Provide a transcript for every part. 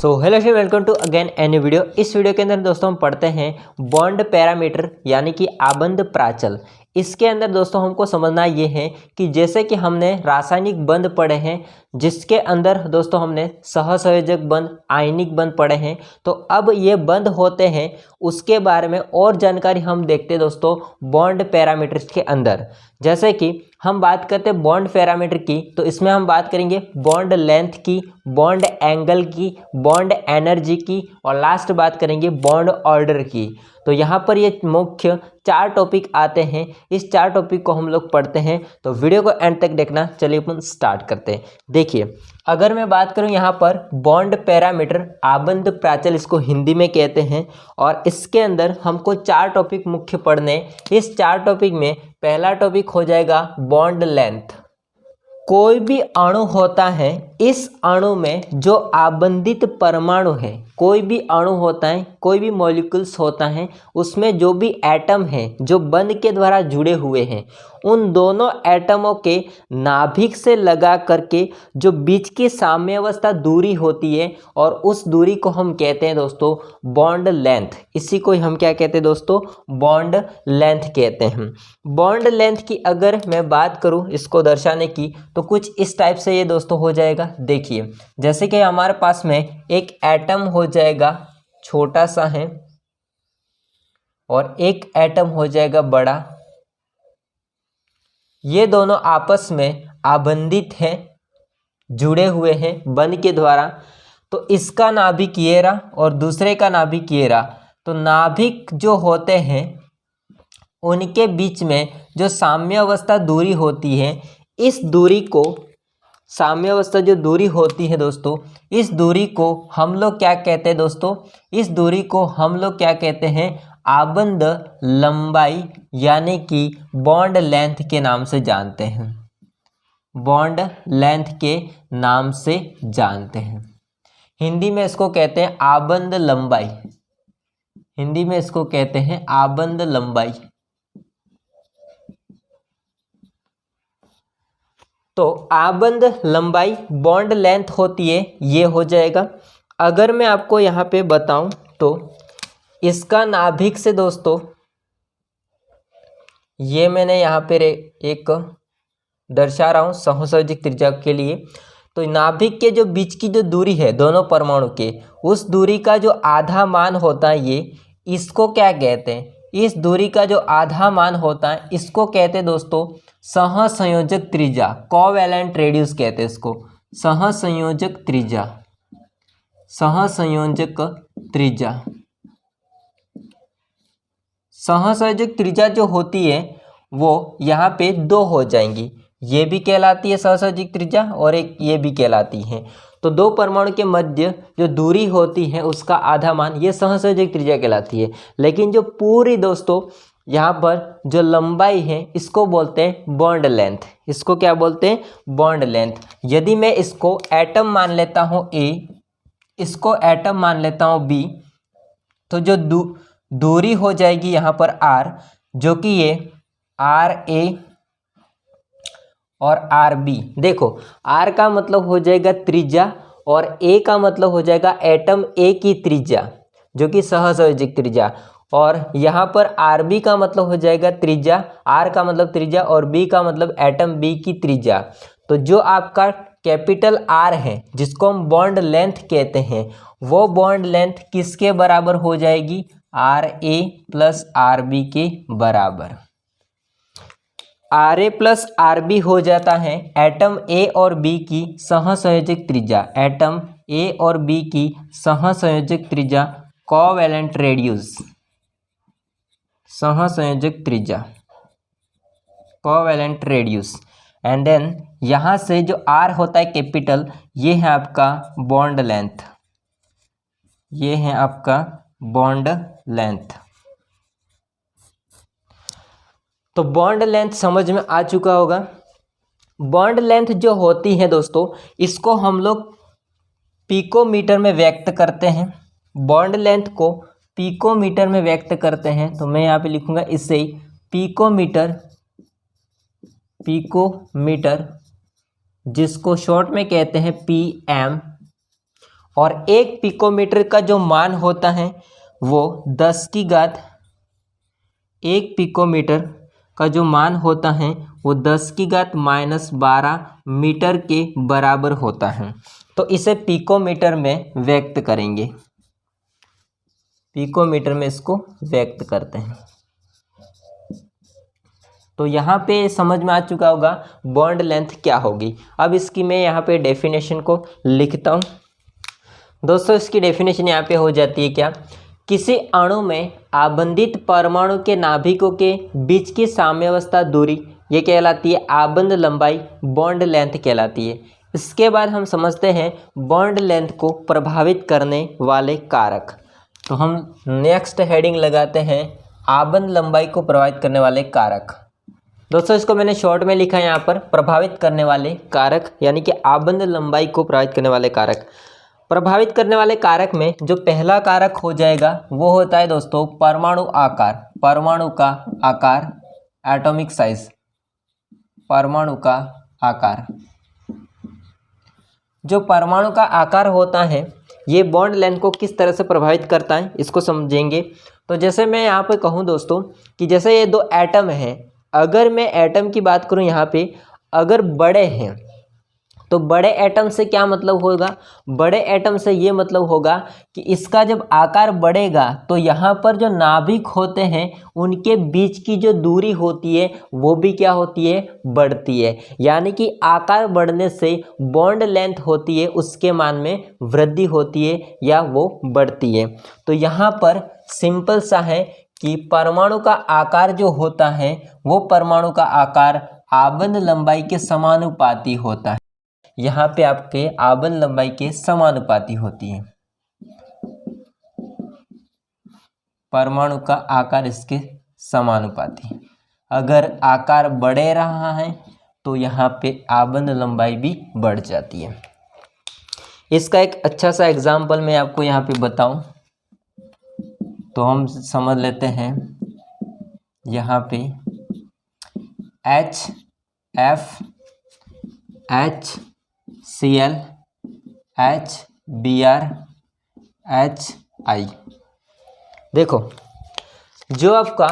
So hello ji, welcome to again any video. इस video के अंदर दोस्तों हम पढ़ते हैं बॉन्ड पैरामीटर यानी कि आबंध प्राचल। इसके अंदर दोस्तों हमको समझना ये है कि जैसे कि हमने रासायनिक बंध पढ़े हैं, जिसके अंदर दोस्तों हमने सहसंयोजक बंध, आयनिक बंध पढ़े हैं, तो अब ये बंध होते हैं उसके बारे में और जानकारी हम देखते हैं दोस्तों बॉन्ड पैरामीटर्स के अंदर। जैसे कि हम बात करते हैं बॉन्ड पैरामीटर की, तो इसमें हम बात करेंगे बॉन्ड लेंथ की, बॉन्ड एंगल की, बॉन्ड एनर्जी की और लास्ट बात करेंगे बॉन्ड ऑर्डर की। तो यहाँ पर ये मुख्य 4 टॉपिक आते हैं। इस 4 टॉपिक को हम लोग पढ़ते हैं, तो वीडियो को एंड तक देखना। चलिए अपन स्टार्ट करते हैं। देखिए, अगर मैं बात करूं यहाँ पर बॉन्ड पैरामीटर आबंध प्राचल, इसको हिंदी में कहते हैं, और इसके अंदर हमको 4 टॉपिक मुख्य पढ़ने। इस 4 टॉपिक में पहला टॉपिक हो जाएगा बॉन्ड लेंथ। कोई भी अणु होता है, इस अणु में जो आबंधित परमाणु है, कोई भी अणु होता है, कोई भी मॉलिक्यूल्स होता है, उसमें जो भी एटम है जो बंध के द्वारा जुड़े हुए हैं, उन दोनों एटमों के नाभिक से लगा करके जो बीच की साम्यावस्था दूरी होती है, और उस दूरी को हम कहते हैं दोस्तों बॉन्ड लेंथ। इसी को हम क्या कहते हैं दोस्तों? बॉन्ड लेंथ कहते हैं। बॉन्ड लेंथ की अगर मैं बात करूं इसको दर्शाने की, तो कुछ इस टाइप से ये दोस्तों हो जाएगा। देखिए, जैसे कि हमारे पास में एक एटम हो जाएगा छोटा सा है और एक एटम हो जाएगा बड़ा। ये दोनों आपस में आबंधित हैं, जुड़े हुए हैं बंध के द्वारा। तो इसका नाभिक ये रहा और दूसरे का नाभिक ये रहा। तो नाभिक जो होते हैं उनके बीच में जो साम्यावस्था दूरी होती है, इस दूरी को, साम्यावस्था जो दूरी होती है दोस्तों, इस दूरी को हम लोग क्या कहते हैं दोस्तों? इस दूरी को हम लोग क्या कहते हैं? आबंध लंबाई यानी कि बॉन्ड लेंथ के नाम से जानते हैं। बॉन्ड लेंथ के नाम से जानते हैं। हिंदी में इसको कहते हैं आबंध लंबाई। हिंदी में इसको कहते हैं आबंध लंबाई। तो आबंध लंबाई बॉन्ड लेंथ होती है, ये हो जाएगा। अगर मैं आपको यहाँ पे बताऊं तो इसका नाभिक से दोस्तों, ये मैंने यहाँ पे एक दर्शा रहा हूँ सहसंयोजक त्रिज्या के लिए। तो नाभिक के जो बीच की जो दूरी है दोनों परमाणु के, उस दूरी का जो आधा मान होता है, ये इसको क्या कहते हैं? इस दूरी का जो आधा मान होता है इसको कहते हैं दोस्तों सहसंयोजक त्रिज्या, कोवैलेंट रेडियस कहते हैं इसको। सहसंयोजक त्रिज्या, सहसंयोजक त्रिज्या। सहसंयोजक त्रिज्या जो होती है वो यहाँ पे 2 हो जाएंगी। ये भी कहलाती है सहसंयोजक त्रिज्या और एक ये भी कहलाती है। तो 2 परमाणु के मध्य जो दूरी होती है उसका आधा मान, ये सहसंयोजक त्रिज्या कहलाती है। लेकिन जो पूरी दोस्तों यहाँ पर जो लंबाई है, इसको बोलते हैं बॉन्ड लेंथ। इसको क्या बोलते हैं? Bond length. यदि मैं इसको एटम मान लेता हूँ A, इसको एटम मान लेता हूँ B, तो जो दूरी हो जाएगी यहाँ पर R, जो कि ये RA और RB। देखो, R का मतलब हो जाएगा त्रिज्या और A का मतलब हो जाएगा एटम A की त्रिज्या, जो कि सहसंयोजक त्रिज्या। और यहाँ पर RB का मतलब हो जाएगा त्रिज्या, R का मतलब त्रिज्या और B का मतलब एटम B की त्रिज्या। तो जो आपका कैपिटल R है, जिसको हम बॉन्ड लेंथ कहते हैं, वो बॉन्ड लेंथ किसके बराबर हो जाएगी? RA प्लस RB के बराबर। RA प्लस RB हो जाता है एटम A और B की सहसंयोजक त्रिज्या। एटम A और B की सहसंयोजक त्रिज्या, कोवैलेंट रेडियस, सहसंयोजक त्रिज्या, कोवैलेंट रेडियस। एंड देन यहाँ से जो R होता है कैपिटल, ये है आपका बॉन्ड लेंथ। ये है आपका बॉन्ड लेंथ। तो बॉन्ड लेंथ समझ में आ चुका होगा। बॉन्ड लेंथ जो होती है दोस्तों, इसको हम लोग पिकोमीटर में व्यक्त करते हैं। बॉन्ड लेंथ को पिकोमीटर में व्यक्त करते हैं। तो मैं यहाँ पे लिखूंगा इससे ही पिकोमीटर, पिकोमीटर जिसको शॉर्ट में कहते हैं PM, और 1 पिकोमीटर का जो मान होता है वो 1 पिकोमीटर का जो मान होता है वो 10⁻12 मीटर के बराबर होता है। तो इसे पिकोमीटर में व्यक्त करेंगे, पिकोमीटर में इसको व्यक्त करते हैं। तो यहाँ पे समझ में आ चुका होगा बॉन्ड लेंथ क्या होगी। अब इसकी मैं यहाँ पे डेफिनेशन को लिखता हूँ। दोस्तों इसकी डेफिनेशन यहाँ पे हो जाती है क्या, किसी अणु में आबंधित परमाणु के नाभिकों के बीच की साम्यावस्था दूरी ये कहलाती है आबंध लंबाई, बॉन्ड लेंथ कहलाती है। इसके बाद हम समझते हैं बॉन्ड लेंथ को प्रभावित करने वाले कारक। तो हम नेक्स्ट हेडिंग लगाते हैं आबंध लंबाई को प्रभावित करने वाले कारक। दोस्तों इसको मैंने शॉर्ट में लिखा है यहाँ पर, प्रभावित करने वाले कारक यानी कि आबंध लंबाई को प्रभावित करने वाले कारक। प्रभावित करने वाले कारक में जो पहला कारक हो जाएगा वो होता है दोस्तों परमाणु आकार, परमाणु का आकार, एटॉमिक साइज, परमाणु का आकार। जो परमाणु का आकार होता है ये बॉन्ड लेंथ को किस तरह से प्रभावित करता है इसको समझेंगे। तो जैसे मैं यहाँ पे कहूँ दोस्तों कि जैसे ये 2 एटम हैं, अगर मैं एटम की बात करूँ यहाँ पे, अगर बड़े हैं तो बड़े एटम से क्या मतलब होगा, बड़े एटम से ये मतलब होगा कि इसका जब आकार बढ़ेगा तो यहाँ पर जो नाभिक होते हैं उनके बीच की जो दूरी होती है वो भी क्या होती है, बढ़ती है। यानी कि आकार बढ़ने से बॉन्ड लेंथ होती है उसके मान में वृद्धि होती है या वो बढ़ती है। तो यहाँ पर सिंपल सा है कि परमाणु का आकार जो होता है वो परमाणु का आकार आबंध लंबाई के समानुपाती होता है। यहाँ पे आपके आबंध लंबाई के समानुपाती होती है, परमाणु का आकार इसके समानुपाती। अगर आकार बढ़े रहा है तो यहाँ पे आबंध लंबाई भी बढ़ जाती है। इसका एक अच्छा सा एग्जाम्पल मैं आपको यहाँ पे बताऊं तो हम समझ लेते हैं। यहाँ पे HF, HCl, HBr, HI। देखो जो आपका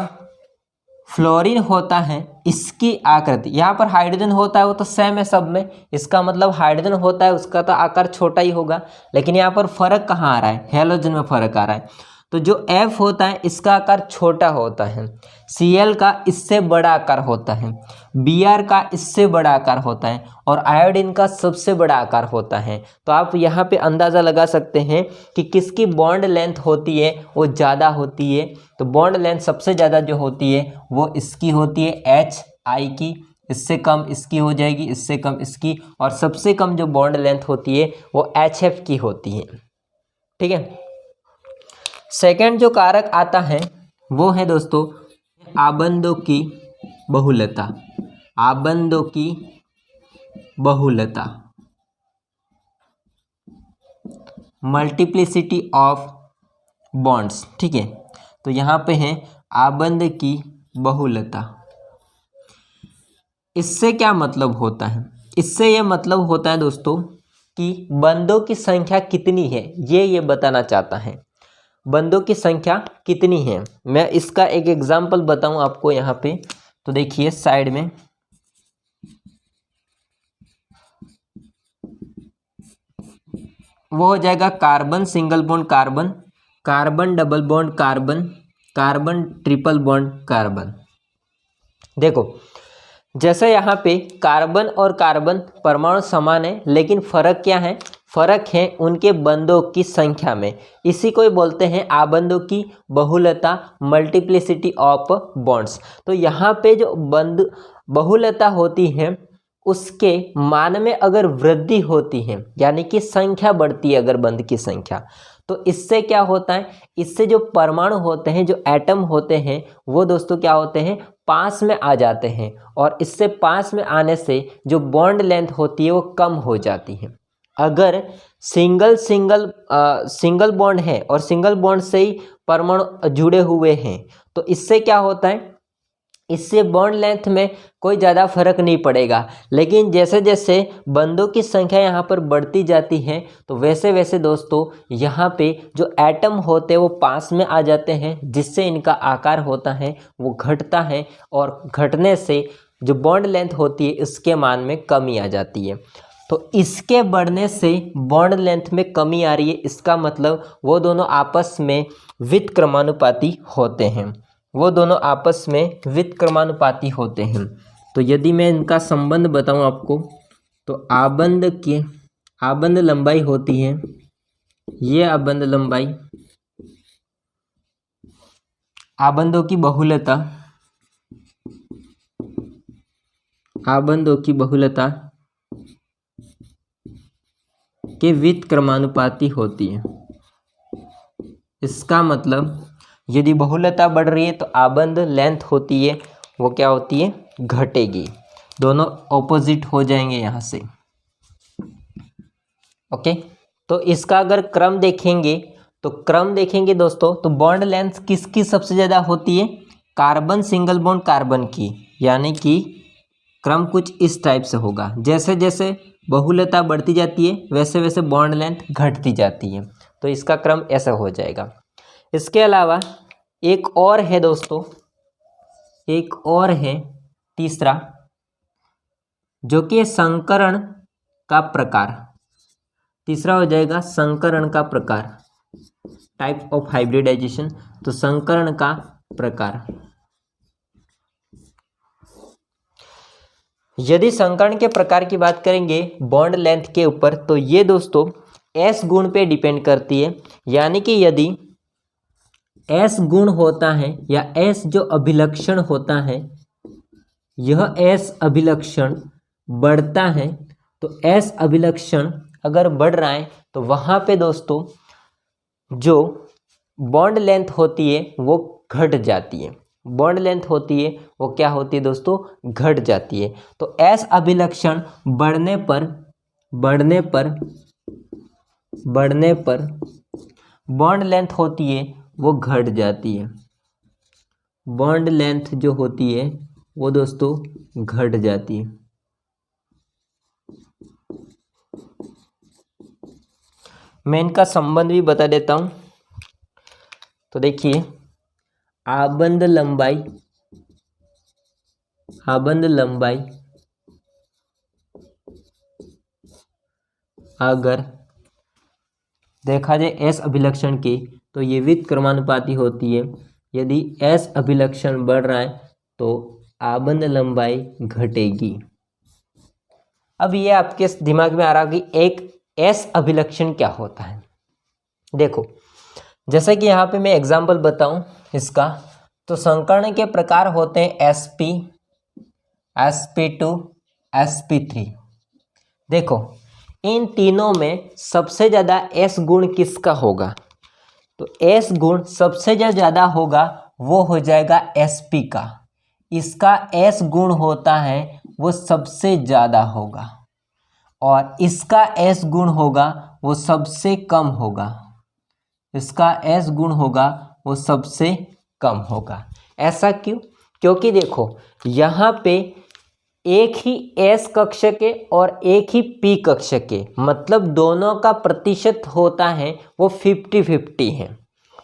फ्लोरीन होता है इसकी आकृति, यहाँ पर हाइड्रोजन होता है वो तो सेम है सब में, इसका मतलब हाइड्रोजन होता है उसका तो आकार छोटा ही होगा, लेकिन यहाँ पर फर्क कहाँ आ रहा है, हैलोजन में फर्क आ रहा है। तो जो F होता है इसका आकार छोटा होता है, Cl का इससे बड़ा आकार होता है, Br का इससे बड़ा आकार होता है और आयोडीन का सबसे बड़ा आकार होता है। तो आप यहाँ पे अंदाज़ा लगा सकते हैं कि किसकी बॉन्ड लेंथ होती है वो ज़्यादा होती है। तो बॉन्ड लेंथ सबसे ज़्यादा जो होती है वो इसकी होती है HI की, इससे कम इसकी हो जाएगी, इससे कम इसकी, और सबसे कम जो बॉन्ड लेंथ होती है वो HF की होती है। ठीक है। सेकंड जो कारक आता है वो है दोस्तों आबंधों की बहुलता, आबंधों की बहुलता, मल्टीप्लिसिटी ऑफ बॉन्ड्स। ठीक है। तो यहाँ पे है आबंध की बहुलता। इससे क्या मतलब होता है, इससे ये मतलब होता है दोस्तों कि बंधों की संख्या कितनी है ये बताना चाहता है, बंधों की संख्या कितनी है। मैं इसका एक एग्जांपल बताऊं आपको यहाँ पे। तो देखिए साइड में वो हो जाएगा carbon single bond carbon, carbon double bond carbon, carbon triple bond carbon. देखो जैसे यहाँ पे कार्बन और कार्बन परमाणु समान है, लेकिन फर्क क्या है, फर्क है उनके बंधों की संख्या में। इसी को बोलते हैं आबंधों की बहुलता, मल्टीप्लिसिटी ऑफ बॉन्ड्स। तो यहाँ पे जो बंध बहुलता होती है उसके मान में अगर वृद्धि होती है यानी कि संख्या बढ़ती है अगर बंध की संख्या, तो इससे क्या होता है, इससे जो परमाणु होते हैं, जो एटम होते हैं वो दोस्तों क्या होते हैं, पास में आ जाते हैं, और इससे पास में आने से जो बॉन्ड लेंथ होती है वो कम हो जाती है। अगर सिंगल बॉन्ड है और सिंगल बॉन्ड से ही परमाणु जुड़े हुए हैं तो इससे क्या होता है, इससे बॉन्ड लेंथ में कोई ज़्यादा फर्क नहीं पड़ेगा। लेकिन जैसे जैसे बंधों की संख्या यहाँ पर बढ़ती जाती है तो वैसे वैसे दोस्तों यहाँ पे जो एटम होते हैं वो पास में आ जाते हैं, जिससे इनका आकार होता है वो घटता है, और घटने से जो बॉन्ड लेंथ होती है इसके मान में कमी आ जाती है। तो इसके बढ़ने से बॉन्ड लेंथ में कमी आ रही है, इसका मतलब वो दोनों आपस में व्युत्क्रमानुपाती होते हैं, वो दोनों आपस में व्युत्क्रमानुपाती होते हैं। तो यदि मैं इनका संबंध बताऊं आपको, तो आबंध लंबाई होती है, ये आबंध लंबाई आबंधों की बहुलता, आबंधों की बहुलता के व्युत्क्रमानुपाती होती है। इसका मतलब यदि बहुलता बढ़ रही है तो आबंध लेंथ होती है वो क्या होती है, घटेगी। दोनों ऑपोजिट हो जाएंगे यहाँ से। ओके, तो इसका अगर क्रम देखेंगे दोस्तों, तो बॉन्ड लेंथ किसकी सबसे ज़्यादा होती है, कार्बन सिंगल बॉन्ड कार्बन की, यानी कि क्रम कुछ इस टाइप से होगा। जैसे जैसे बहुलता बढ़ती जाती है वैसे वैसे बॉन्ड लेंथ घटती जाती है, तो इसका क्रम ऐसा हो जाएगा। इसके अलावा एक और है दोस्तों, एक और है तीसरा, जो कि संकरण का प्रकार। तीसरा हो जाएगा संकरण का प्रकार, टाइप ऑफ हाइब्रिडाइजेशन। तो संकरण का प्रकार, यदि संकरण के प्रकार की बात करेंगे बॉन्ड लेंथ के ऊपर, तो ये दोस्तों S गुण पे डिपेंड करती है। यानी कि यदि S गुण होता है या S जो अभिलक्षण होता है, यह S अभिलक्षण बढ़ता है, तो S अभिलक्षण अगर बढ़ रहा है तो वहाँ पे दोस्तों जो बॉन्ड लेंथ होती है वो घट जाती है। बॉन्ड लेंथ होती है वो क्या होती है दोस्तों, घट जाती है। तो S अभिलक्षण बढ़ने पर बॉन्ड लेंथ होती है वो घट जाती है। बॉन्ड लेंथ जो होती है वो दोस्तों घट जाती है। मैं इनका संबंध भी बता देता हूं। तो देखिए, आबंध लंबाई अगर देखा जाए S अभिलक्षण की, तो ये व्युत्क्रमानुपाती होती है। यदि S अभिलक्षण बढ़ रहा है तो आबंध लंबाई घटेगी। अब ये आपके दिमाग में आ रहा कि एक S अभिलक्षण क्या होता है। देखो, जैसे कि यहाँ पे मैं एग्जाम्पल बताऊं इसका, तो संकर्ण के प्रकार होते हैं sp, sp2, sp3। देखो, इन तीनों में सबसे ज़्यादा S गुण किसका होगा, तो S गुण सबसे जो ज़्यादा होगा वो हो जाएगा sp का। इसका S गुण होता है वो सबसे ज़्यादा होगा, और इसका S गुण होगा वो सबसे कम होगा। इसका S गुण होगा वो सबसे कम होगा। ऐसा क्यों? क्योंकि देखो, यहाँ पे एक ही S कक्ष के और एक ही P कक्ष के, मतलब दोनों का प्रतिशत होता है वो 50-50 है।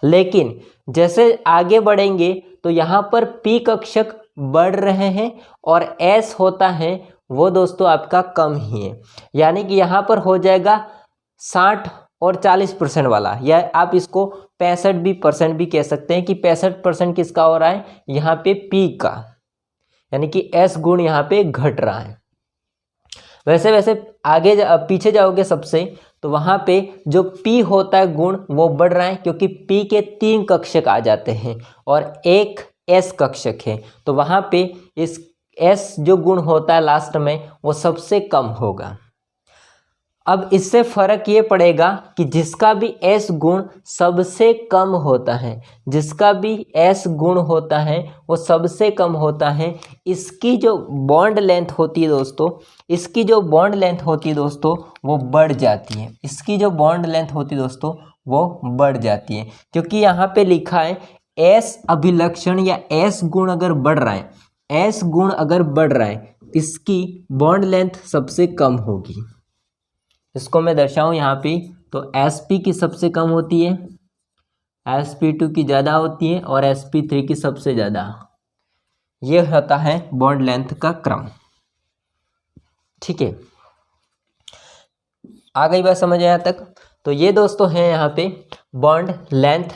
लेकिन जैसे आगे बढ़ेंगे तो यहाँ पर P कक्षक बढ़ रहे हैं और S होता है वो दोस्तों आपका कम ही है। यानी कि यहाँ पर हो जाएगा 60 और 40% वाला, या आप इसको 65% भी कह सकते हैं कि 65% किसका हो रहा है, यहाँ पे P का, यानी कि S गुण यहाँ पे घट रहा है। वैसे वैसे आगे पीछे जाओगे सबसे, तो वहाँ पे जो P होता है गुण वो बढ़ रहा है, क्योंकि P के 3 कक्षक आ जाते हैं और एक S कक्षक है, तो वहाँ पे इस S जो गुण होता है लास्ट में वो सबसे कम होगा। अब इससे फर्क ये पड़ेगा कि जिसका भी S गुण सबसे कम होता है, जिसका भी S गुण होता है वो सबसे कम होता है, इसकी जो बॉन्ड लेंथ होती है दोस्तों, इसकी जो बॉन्ड लेंथ होती है दोस्तों वो बढ़ जाती है। इसकी जो बॉन्ड लेंथ होती है दोस्तों वो बढ़ जाती है, क्योंकि यहाँ पे लिखा है S अभिलक्षण या S गुण अगर बढ़ रहा है S गुण अगर बढ़ रहा है इसकी बॉन्ड लेंथ सबसे कम होगी। इसको मैं दर्शाऊं यहाँ पे, तो sp की सबसे कम होती है, sp2 की ज़्यादा होती है और sp3 की सबसे ज़्यादा। ये होता है बॉन्ड लेंथ का क्रम। ठीक है, आ गई बात समझ यहाँ तक। तो ये दोस्तों हैं यहाँ पे बॉन्ड लेंथ,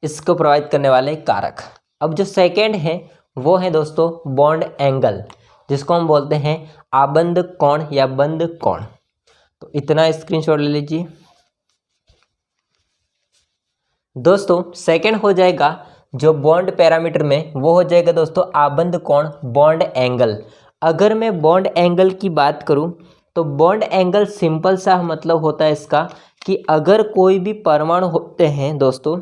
इसको प्रोवाइड करने वाले कारक। अब जो सेकेंड है वो है दोस्तों बॉन्ड एंगल, जिसको हम बोलते हैं आबंध कोण या बंध कोण। तो इतना स्क्रीनशॉट ले लीजिए दोस्तों। सेकेंड हो जाएगा जो बॉन्ड पैरामीटर में, वो हो जाएगा दोस्तों आबंध कोण, बॉन्ड एंगल। अगर मैं बॉन्ड एंगल की बात करूं तो बॉन्ड एंगल सिंपल सा मतलब होता है इसका कि अगर कोई भी परमाणु होते हैं दोस्तों,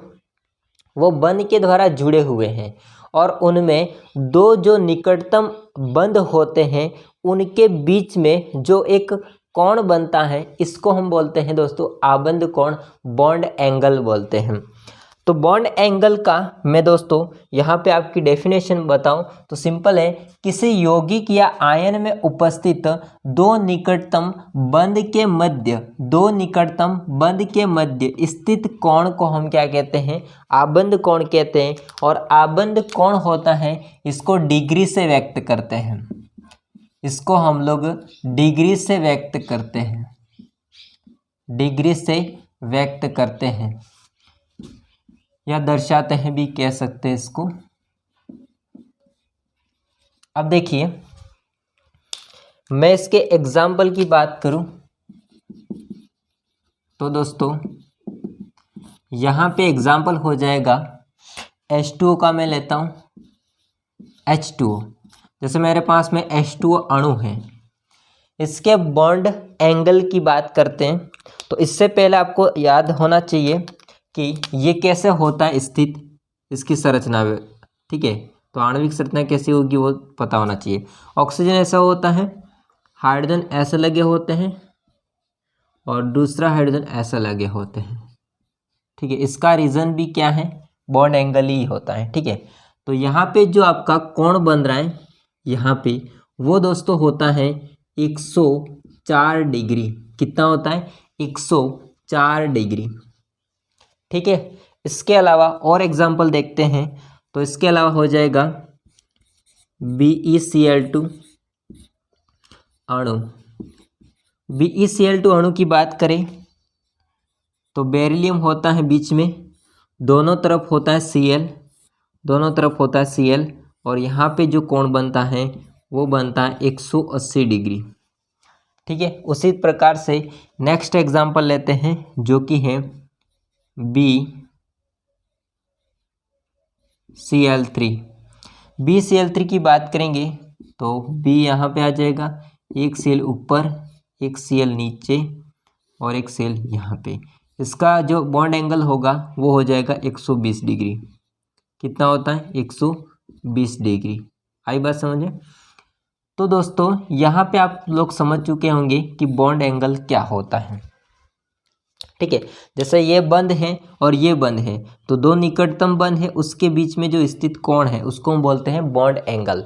वो बंध के द्वारा जुड़े हुए हैं और उनमें दो जो निकटतम बंध होते हैं उनके बीच में जो एक कोण बनता है, इसको हम बोलते हैं दोस्तों आबंध कोण, बॉन्ड एंगल बोलते हैं। तो बॉन्ड एंगल का मैं दोस्तों यहाँ पे आपकी डेफिनेशन बताऊं तो सिंपल है, किसी यौगिक या आयन में उपस्थित दो निकटतम बंध के मध्य स्थित कोण को हम क्या कहते हैं, आबंध कोण कहते हैं। और आबंध कोण होता है, इसको डिग्री से व्यक्त करते हैं, इसको हम लोग डिग्री से व्यक्त करते हैं या दर्शाते हैं भी कह सकते हैं इसको। अब देखिए, मैं इसके एग्जाम्पल की बात करूं तो दोस्तों यहाँ पे एग्जाम्पल हो जाएगा H2O का। मैं लेता हूं H2O, जैसे मेरे पास में H2O अणु है, इसके बॉन्ड एंगल की बात करते हैं। तो इससे पहले आपको याद होना चाहिए कि ये कैसे होता है स्थित, इसकी संरचना में। ठीक है, तो आणविक संरचना कैसी होगी वो पता होना चाहिए। ऑक्सीजन ऐसा होता है, हाइड्रोजन ऐसे लगे होते हैं और दूसरा हाइड्रोजन ऐसा लगे होते हैं। ठीक है, इसका रीज़न भी क्या है, बॉन्ड एंगल ही होता है। ठीक है, तो यहाँ पे जो आपका कोण बन रहा है यहाँ पे, वो दोस्तों होता है 104 डिग्री। कितना होता है, 104 डिग्री। ठीक है, इसके अलावा और एग्जाम्पल देखते हैं। तो इसके अलावा हो जाएगा BeCl2 अणु। BeCl2 अणु की बात करें तो बेरिलियम होता है बीच में, दोनों तरफ होता है Cl, और यहाँ पे जो कोण बनता है वो बनता है 180 डिग्री। ठीक है, उसी प्रकार से नेक्स्ट एग्जाम्पल लेते हैं जो कि है BeCl3 की बात करेंगे तो B यहाँ पे आ जाएगा, एक Cl ऊपर, एक Cl नीचे और एक Cl यहाँ पे। इसका जो बॉन्ड एंगल होगा वो हो जाएगा 120 डिग्री। कितना होता है, 120 डिग्री। आई बात समझे। तो दोस्तों यहाँ पे आप लोग समझ चुके होंगे कि बॉन्ड एंगल क्या होता है। ठीक है, जैसे ये बंध है और ये बंध है, तो दो निकटतम बंध है, उसके बीच में जो स्थित कोण है उसको हम बोलते हैं बॉन्ड एंगल।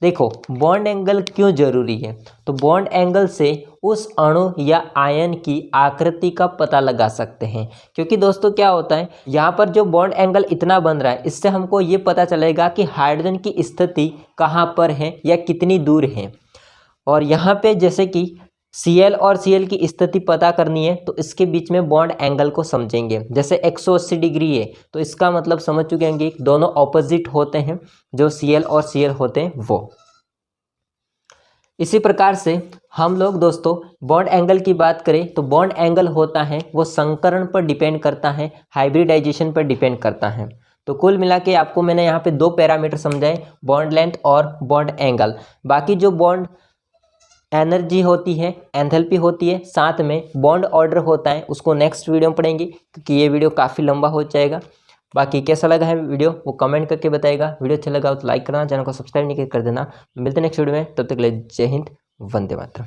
देखो बॉन्ड एंगल क्यों जरूरी है, तो बॉन्ड एंगल से उस अणु या आयन की आकृति का पता लगा सकते हैं। क्योंकि दोस्तों क्या होता है, यहाँ पर जो बॉन्ड एंगल इतना बन रहा है, इससे हमको ये पता चलेगा कि हाइड्रोजन की स्थिति कहाँ पर है या कितनी दूर है। और यहाँ पे जैसे कि Cl और Cl की स्थिति पता करनी है तो इसके बीच में बॉन्ड एंगल को समझेंगे। जैसे 180 डिग्री है तो इसका मतलब समझ चुके होंगे दोनों ऑपोजिट होते हैं, जो Cl और Cl होते हैं वो। इसी प्रकार से हम लोग दोस्तों बॉन्ड एंगल की बात करें तो बॉन्ड एंगल होता है वो संकरण पर डिपेंड करता है, हाइब्रिडाइजेशन पर डिपेंड करता है। तो कुल मिला के आपको मैंने यहाँ पे दो पैरामीटर समझाए, बॉन्ड लेंथ और बॉन्ड एंगल। बाकी जो बॉन्ड एनर्जी होती है, एंथैल्पी होती है, साथ में बॉन्ड ऑर्डर होता है, उसको नेक्स्ट वीडियो में पढ़ेंगे क्योंकि ये वीडियो काफ़ी लंबा हो जाएगा। बाकी कैसा लगा है वीडियो वो कमेंट करके बताइएगा। वीडियो अच्छा लगा तो लाइक करना, चैनल को सब्सक्राइब नहीं कर देना। मिलते हैं नेक्स्ट वीडियो में, तब तक के लिए जय हिंद, वंदे मातरम।